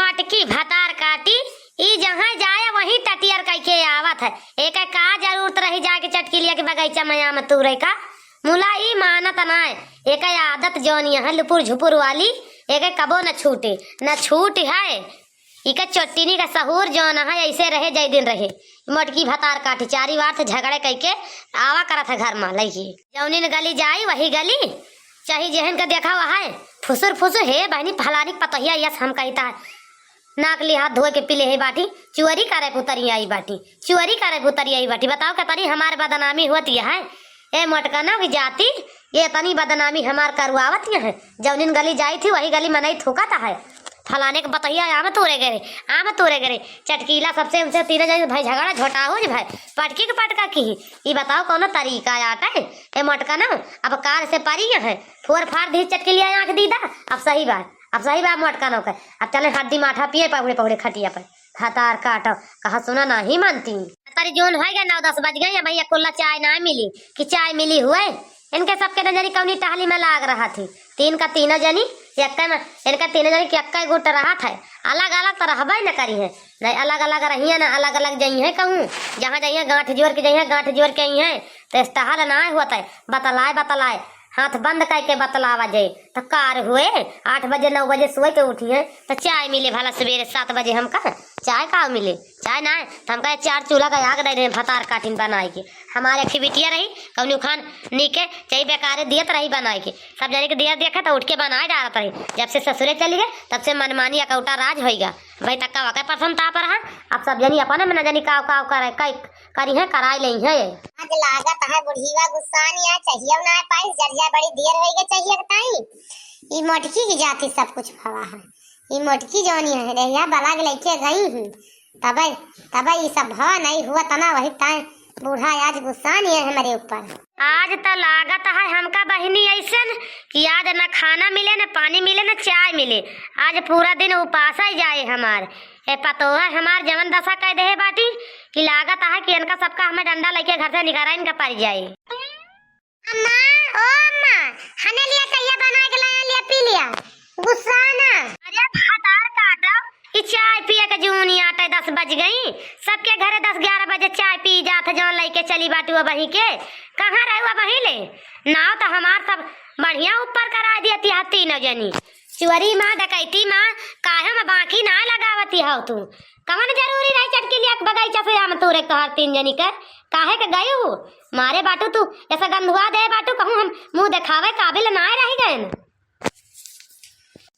मटकी भतार काटी ई जहाँ जाए वही टटियर कह के आवत है। एक का जरूरत रही जाके चटकी लिया के बगीचा में आम तूरे का मुला ई मानत ना एक आदत जौन है लुपुर झुपुर वाली एक कबो न छूटे न छूट है। इका चट्टीनी का सहूर जौन है ऐसे रहे जय दिन रहे। मटकी भतार काटी चारी बार से झगड़े कह के आवा करा था घर में लगी जौनी ने गली जाई वही गली चाहे जहन का देखा हुआ है फुसुर फुसुर हे बहनी फलानी पतहिया यस हम कहता है नाक ली हाथ धोए के पीले है बाटी चुअरी करे पुतरी आई बाटी चुअरी करे पुतरी आई बाटी बताओ क्या तनी हमारे बदनामी होती है। ए मटकाना भी जाती ये तनी बदनामी हमार करवावत है। जौनिन गली जाई थी वही गली मनाई थूका था है फलाने के बतैया आम तोड़े गए चटकीला सबसे उनसे तीन जन भाई झगड़ा झोटा हो भाई पटकी के पटका की ये बताओ कौन तरीका आटा है। ए मटका ना अब कार से पारी है फोर फाड़ दी चटकीलिया आँख दीदा अब सही बात मटका ना अब चले हड्डी माठा पिए पकड़े पकड़े खटिया पर हतार काटो कहा सुना नहीं मानती तारी जोन हो गया 9-10 बज गए भैया कुल्ला चाय ना मिली कि चाय मिली हुए इनके सबके नजरी कौनी टहली में लाग रहा थी तीन का तीनों जनी इनका तीनों जनी की अक्का गुट रहा था अलग अलग तो रहबे न करी है नहीं अलग अलग रही है ना अलग अलग जई है कहूँ जहाँ जाइए गांठ जोड़ के जाइए गांठ जोड़ के आई है तो इस्तेहाल ना होता है बतलाए हाथ बंद करके बतलावा जाए तो कार हुए 8 बजे 9 बजे सोए के उठी है तो चाय मिले भला सवेरे 7 बजे हमका चाय का मिले चाय ना तो हमका 4 चूल्हा का आग दे भतार काटिन बनाए के हमारे अखिबिटिया रही कौन खान नीके चाहे बेकारे दियत रही बनाए के सब जने के दिया देखा तो उठ के बनाए डालत रही। जब से ससुरे चली गए तब से मनमानी अकौटा राज होगा भाई तक्का वाका पसंद ता पर है अब सब जनी अपन में न जनी काव करे करी है कराई ले है आज लागत है बुढ़ीवा गुस्सानी आ चाहिए ना पाई जरिया बड़ी देर होई के चाहिए ताई ई मटकी की जाति सब कुछ हवा है ई मटकी जोनी है रे या बलाग लेके गई हूं तब ये सब भवा नहीं हुआ तना वही ताई बूढ़ा आज गुस्सानी है हमारे ऊपर। आज तो लागत है हमका बहनी ऐसन कि आज न खाना मिले न पानी मिले न चाय मिले आज पूरा दिन उपास ही जाए हमार ए पतो है हमार जवन दशा कह दे बाटी कि लागत है कि इनका सबका हमें डंडा लेके घर से निकारा इनका पड़ जाए। अम्मा ओ अम्मा हने लिया चाहिए बना के लाया लिया पी लिया गुस्सा ना अरे हतार काटो कि चाय पिए के जूनी आटे 10 बज गई सबके घरे 10-11 बजे चाय पी जात जौन लेके चली बाटू वही के कहाँ रहुआ वही ले नाव तो हमार सब बढ़िया ऊपर करा दियती है तीनों जनी चुअरी माँ डकैती माँ काहे में बाकी ना लगावती हो तू कवन जरूरी रही चटकी लिया बगीचा से आम तोरे तोहर 3 जनी कर काहे के गए हो मारे बाटू तू ऐसा गंधुआ दे बाटू कहूँ हम मुँह दिखावे काबिल ना रह गए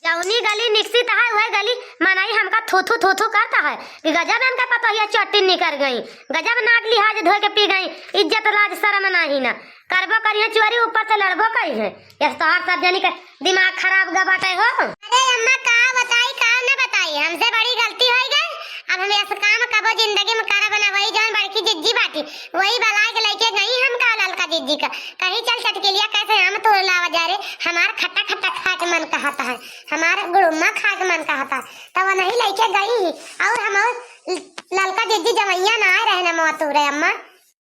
जौनी गली निश्चित है वह गली मनाई हमका थू करता है कि गजब इनका पता है चट्टी निकल गई गजब नाक लिहाज धो के पी गई इज्जत लाज शर्म नहीं ना करबो करिए चोरी ऊपर से लड़बो करी है ये तोहर सब जनी के दिमाग खराब गबाटे हो। अरे अम्मा का बताई का न बताई हमसे बड़ी गलती हो गई अब हम ऐसा काम कबो जिंदगी में करा बना वही जान बड़की जिज्जी बाटी वही बलाय के लेके गई हम का ललका जिज्जी का कहीं चल चटके लिया कैसे हम तो लावा जा रे हमार खट्टा खट्टा खा के मन कहता है हमार गुड़ुम्मा खा के मन कहता है तब नहीं लेके गई और हम ललका जिज्जी जवैया ना आए रहना मोतूरे अम्मा।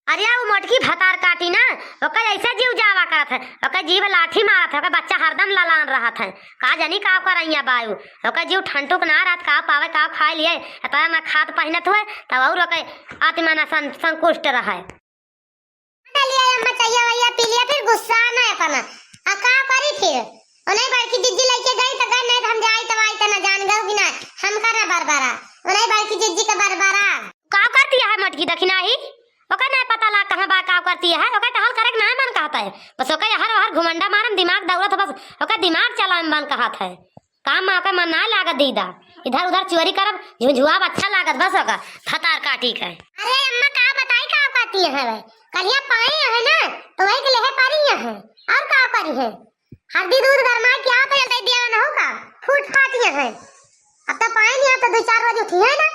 अरे वो मटकी भतार काटी ना ओकर ऐसे जीव जावा करत है ओकर जीव लाठी मारत है ओकर बच्चा हरदम ललान रहत है का जानी का करैया बायू ओकर जीव ठंटुक ना रहत का पावे का खा लिए त ना खाद पहिनत हुए तब और ओकर आत्मा ना संकुष्ट रहे लिया अम्मा चाहिए भैया पी लिया फिर गुस्सा ना अपना आ का करी फिर उन्हें बड़की जिज्जी लेके गई तो गई नहीं हम जाई तो आई तो ना जान गऊ कि ना हम करा बरबरा उन्हें बड़की जिज्जी का बरबरा का करती है मटकी दखिना ही ओकर नहीं पता ला कहां बा का करती है ओकर टहल करे ना मन कहता है बस ओकर हर घुमंडा मारम दिमाग दौड़त बस ओकर दिमाग चला मन कहत है काम में ओकर मन ना लागत दीदा इधर उधर चोरी करब झुझुआब अच्छा लागत बस ओकर फतार काटी के। अरे अम्मा का बताई का करती है भाई कलिया पाए है ना तो वही के लेहे पारी है और का करी है हल्दी दूध गरमा क्या तो दे दिया ना होगा फूट फाटी है अब तो पाए नहीं तो 2-4 बजे उठी है ना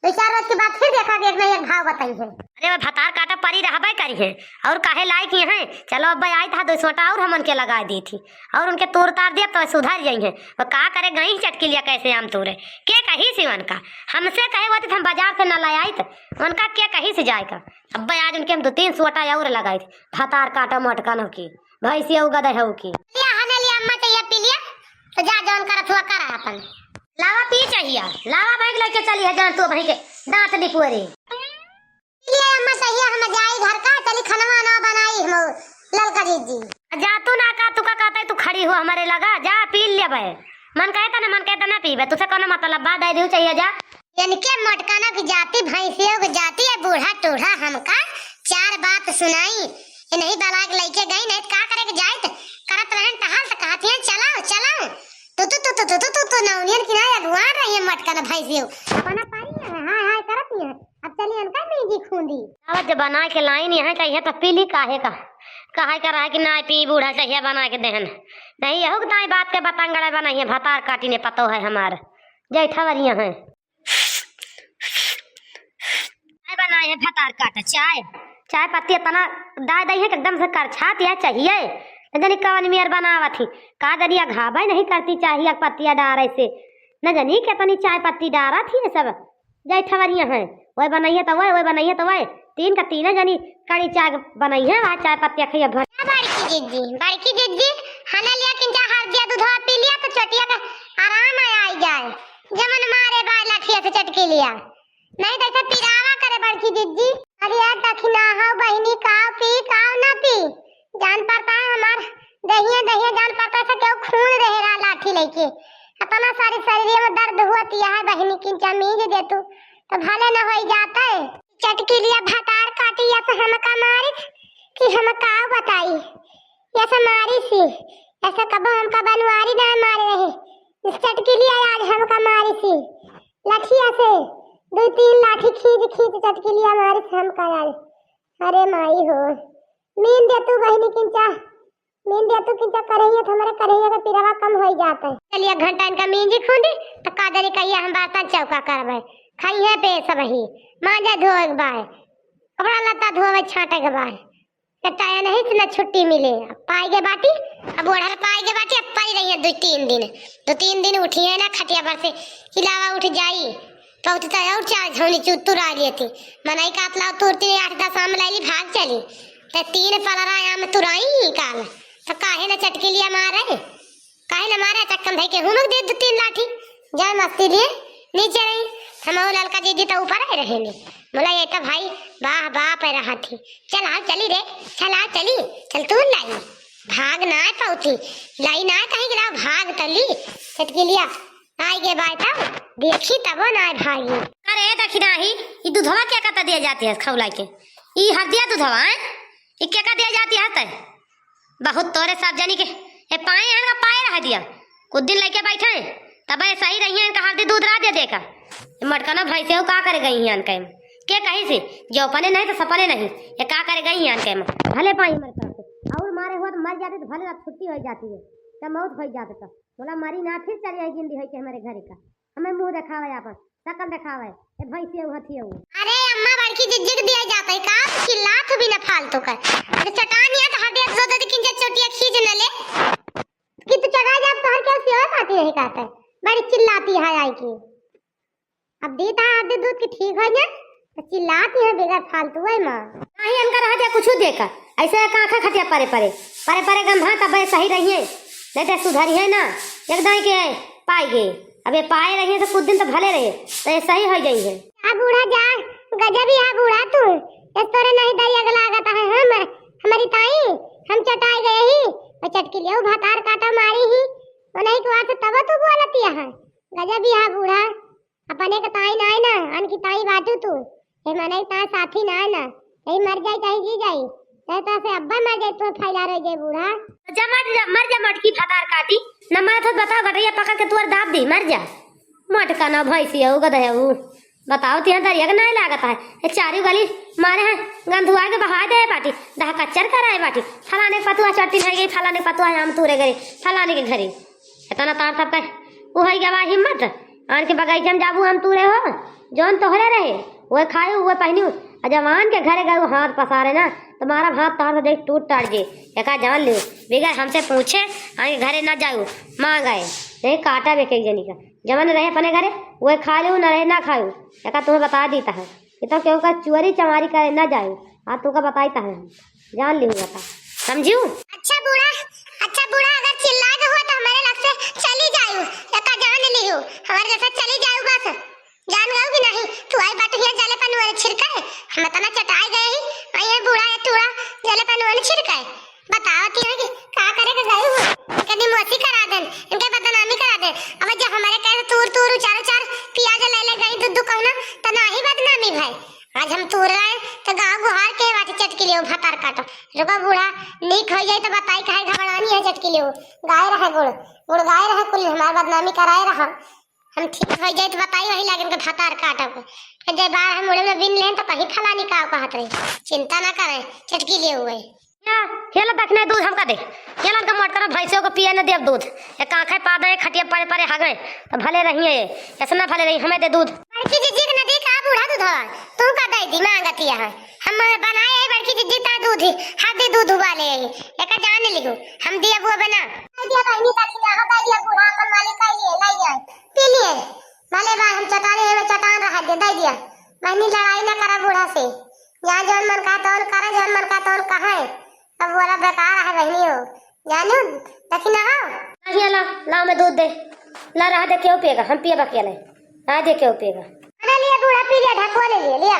2-4 बजे के बाद फिर देखा कि एक ना एक भाव बताई है। अरे वो भतार काटा परी रहबे करी है और काहे लायक है चलो अब आई था 2 सोटा और हमन के लगा दी थी और उनके तोड़ तार दिया तो सुधर जाई है वो का करे गई चटकी लिया कैसे आम तोड़े के कही से उनका हमसे कहे होते हम बाजार से न ला आई तो उनका क्या कहीं से जाएगा अब आज उनके हम 2-3 सोटा और लगाई थी भतार काटा मटकन की भैंसी गदे हो की लिया हने लिया अम्मा चाहिए पी लिया तो जा जौन करत हुआ करा अपन लावा पी चाहिए, लावा बैग लेके चली है जान तू भाई के दांत निपुअरी। ये अम्मा सही है, हम जाई घर का चली खनवा ना बनाई हम ललका जीजी। जा तू ना का तू का कहता है तू खड़ी हो हमारे लगा, जा पी ले बे। मन कहता ना पीबे, तुसे कोनो मतलब बा दे दू चाहिए जा। इनके मटकाना की जाति भैंसियों की जाति है, बूढ़ा टूढ़ा हमका चार बात सुनाई। ये नहीं बलाक लेके गई, नहीं का करे के जाए करत रहन टहल त कहती है चलाओ चलाओ तो नौनियन की ना अगवान रही है मटकाना भैंसियों अपना पारी है। हाय हाय करती है। अब चलिए इनका मीजी खूंदी अब जब बना के लाइन यहाँ चाहिए तो पी ली काहे का रहा है कि ना पी बूढ़ा चाहिए बना के देहन नहीं हो ना बात के बतंगड़ा बनाइए भतार काटी ने पतो है हमार जैठवरिया है बनाए है भतार काटा चाय पत्ती तना दाय दही है एकदम से करछाती है चाहिए न जानी कवन मियर बनावत थी का दरिया घाबे नहीं करती चाहिए पत्तियां डारे से न जानी कितनी चाय पत्ती डारा थी सब जैठवरिया है वही बनाइए तो वही बनाइए तो वही तीन का तीन जानी कड़ी चाय बनाई है वहाँ चाय पत्तियां खाइए भर। बड़की जिज्जी हने लिया किंचा हर दिया दूधवा पी लिया तो चटिया का आराम आई जाए जमन मारे बाय लाठिया से चटकी लिया नहीं तो ऐसे पिरावा करे बड़की जिज्जी। अरे यार दखिना हो बहिनी काव पी काव ना पी जान पड़ता है हमार दहिया जान पड़ता है क्यों खून रह रहा लाठी लेके अपना सारी शरीर में दर्द हुआ तिया है बहिनी किंचा मीज दे तू तो भले न हो जाता है चटकी लिया भतार काटी या तो हमका मारी कि हम काव बताई या से मारी सी ऐसा कब हमका बनवारी ना मारे रहे इस चटकी लिया आज हमका मारी सी लाठिया से दो तीन लाठी खींच चटकी लिया मारी से हमका यार। अरे माई हो मीन दे तू बहनी किंचा करेंगे तो हमारे करेंगे का पिरावा कम हो जाता है। चलिए घंटा इनका मींजी खूंदी तो कादरी कहिए हम बर्तन चौका करबे खाइए पे सब ही मांजा धोए के बाद कपड़ा लत्ता धोवे छाटे के बाद कटाया नहीं तो न छुट्टी मिले पाई के बाटी अब ओढ़ल पाई के बाटी अब पाई रही है दो तीन दिन उठी है ना खटिया पर से हिलावा उठ जाई पहुंचता है और चार झोली चुत्तू रा लेती मनाई कातला तुरती 8-10 आम लाइली भाग चली तो 3 पलरा आम तुराई काल तो काहे न चटके लिया मारे काहे न मारे चक्कम भाई के हुमक दे 2-3 लाठी जाए मस्ती लिए नीचे रही हम ललका जीजी तो ऊपर ही रहे ने बोला ये तो भाई वाह पे रहा थी चल आओ चली रे चल तू लाई भाग ना पौती लाई ना कहीं गिरा भाग तली चटकी लिया आई के बाद तब देखी तब ना भागी। अरे दखिना ही ये दूधवा क्या कहता दिया जाती है खौलाई के ई हरदिया दूधवा है ये क्या का दिया जाती है तय बहुत तोरे सब जानी के ए पाए हैं का पाए रह दिया कुछ दिन लेके बैठे तब ऐसा ही रही है इनका हल्दी दूध रा दे देका मटकाना भाई से का करे गई हैं अनके के कहीं से जो अपने नहीं तो सपने नहीं ये का करे गई हैं अनके भले पाई मर कर और मारे हुआ तो मर जाते तो भले छुट्टी हो जाती है तब मौत हो जाते तो बोला मारी ना फिर चली आई जिंदगी है कि हमारे घर का हमें मुंह दिखावे अपन शकल दिखावे ये भैंसी हथी है। अरे अम्मा बड़की जिज्जी के दिया जाता है का चिल्लात भी ना फालतू का अरे चटानिया तो हटे दो दो किंजा चोटिया खींच न ले कि तू चढ़ा जा तो हर कैसे हो पाती नहीं कहता बड़ी चिल्लाती है आई की अब देता है आधे दूध की ठीक हो जा तो चिल्लाती है बेगर फालतू है मां नहीं अनकर रह जा कुछ देखा ऐसे कांखा खटिया परे गंधा तब सही रही है नहीं तो सुधरी है ना एकदम के पाई गए अब ये पाए रही है तो कुछ दिन तो भले रहे तो ये सही हो गई है। आ बूढ़ा जा गजब ही बूढ़ा तू इस तोरे नहीं दरिया गला आता है हम हमारी ताई हम चटाई गए ही और चटकी लिया भातार काटा मारी ही और नहीं को आते तब तू बोलती है गजब ही बूढ़ा अपने का ताई ना है ना अन की ताई बाटू तू ये मने ता साथी ना है ना यही मर जाए चाहे जी जाए कहता से अब्बा मर जाए तो फैला रह जाए बूढ़ा मर जा मटकी भातार काटी न मर तो बताओ गटैया पकड़ के तुअर दाब दी मर जा मटका ना भैंसी है गधा है वो बताओ तिहा दरिया का नहीं लागत है ये चारी गली मारे हैं गंधुआ के बहा दे बाटी दहा कच्चर कराए बाटी फलाने पतुआ चट्टी है गई फलाने पतुआ आम तूरे गए फलाने के घरे इतना तार तब का वो है गवा हिम्मत आन के बगीचे में जाबू हम तूरे हो जौन तोहरे रहे वो खाए वो पहनी जवान के घरे गए हाथ पसारे ना तुम्हारा हाथ तार देख टूट टाट जे एका जान लियो बेगर हमसे पूछे आगे घरे ना जाऊ मांग आए नहीं काटा बे कई जनी का जवन रहे अपने घरे वो खा लो न रहे ना खाओ एका तुम्हें बता देता है ये तो क्यों का चोरी चमारी करे ना जाओ आ तू का बताता है जान लियो बता समझू। अच्छा बूढ़ा अगर चिल्ला के हुआ तो हमारे लग से चली जाओ एका जान लियो हमारे जैसा चली जाऊ बस जान गऊ कि नहीं तू आई बात हिया जले पन वाले छिड़का है हम तना चटाई गए ही आई है बूढ़ा है टूड़ा जले पन वाले छिड़का है बतावती है कि का करे के गई हो कदी मोसी करा देन इनके बदनामी करा दे अब जब हमारे कहे तूर तूर चार चार पियाज ले ले गई दूध कहना त नाही बदनामी भाई आज हम तूर रहे तो गांव गुहार के बात चटकी ले भातार काटो रुका बूढ़ा नीक हो जाए तो बताई काहे घबरानी है चटकी ले गाय रहे गुड़ गुड़ गाय रहे कुल हमार बदनामी कराए रहा हम ठीक हो जाए तो बताई वही लगन के भातार काटब के जे बार हम मुड़े में बिन लें तो कहीं फलानी का कहत रही चिंता ना करे चटकी ले हुए या हेला देखने दूध हमका दे हेला का मटकर भैंसों को पिए न देव दूध ये काखे पा दे खटिया परे परे हा गए तो भले रहिए ऐसा ना भले रही हमें दे दूध बड़की जीजी के नदी का बूढ़ा दूध है तू का दे दी मांगती है हम बनाए है बड़की जीजी ता दूध हाथी दूध वाले एक जान लिगो हम दिया वो बना दिया बहनी का ना हा दिया बूढ़ा अपन वाले का लिए लाई जाए पी लिए भले बा हम चटाने में चटान रहा दे दिया बहनी लड़ाई ना करा बूढ़ा से यहाँ जौन मन का तौन करे जौन मन का तौन कहा है अब बोला बेकार है बहनी हो जानू देखी ना हो नहीं ला ला मैं दूध दे ला रहा दे क्यों पिएगा हम पिए बाकी ले आ दे क्यों पिएगा अरे लिया बूढ़ा पी लिया ढको ले लिया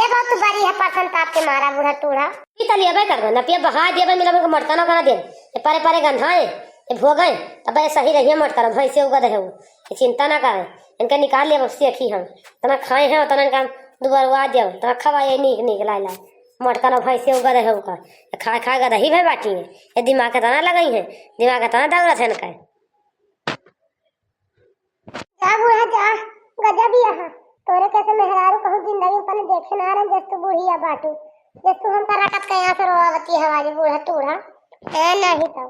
ये बहुत बड़ी है परसन ताप के मारा बूढ़ा टूढ़ा इता लिया बे कर ना पिए बहा दिए बे मिला को मटका ना करा दे ये परे परे गंधाए ये भोगे तब सही रहिए मटका भैंसे उगा दे ये चिंता ना करे इनका निकाल लिया बस सीखी हम तना खाए हैं तना इनका दुबरवा दियो तना खवाए नीक नीक लाई लाई मटका ना भैंसे उगा दे का खा खा के दही भाई बाटी है ये दिमाग का तना लगाई है दिमाग का तना दौरा है इनका जा बूढ़ा जा गजब यहाँ तोरे कैसे मेहरारू कहूँ जिंदगी पर देखे ना रहे जस तू बूढ़िया बाटू जस तू हम पर रखत के यहाँ से रोवावती हवारी बूढ़ा टूढ़ा है नहीं तो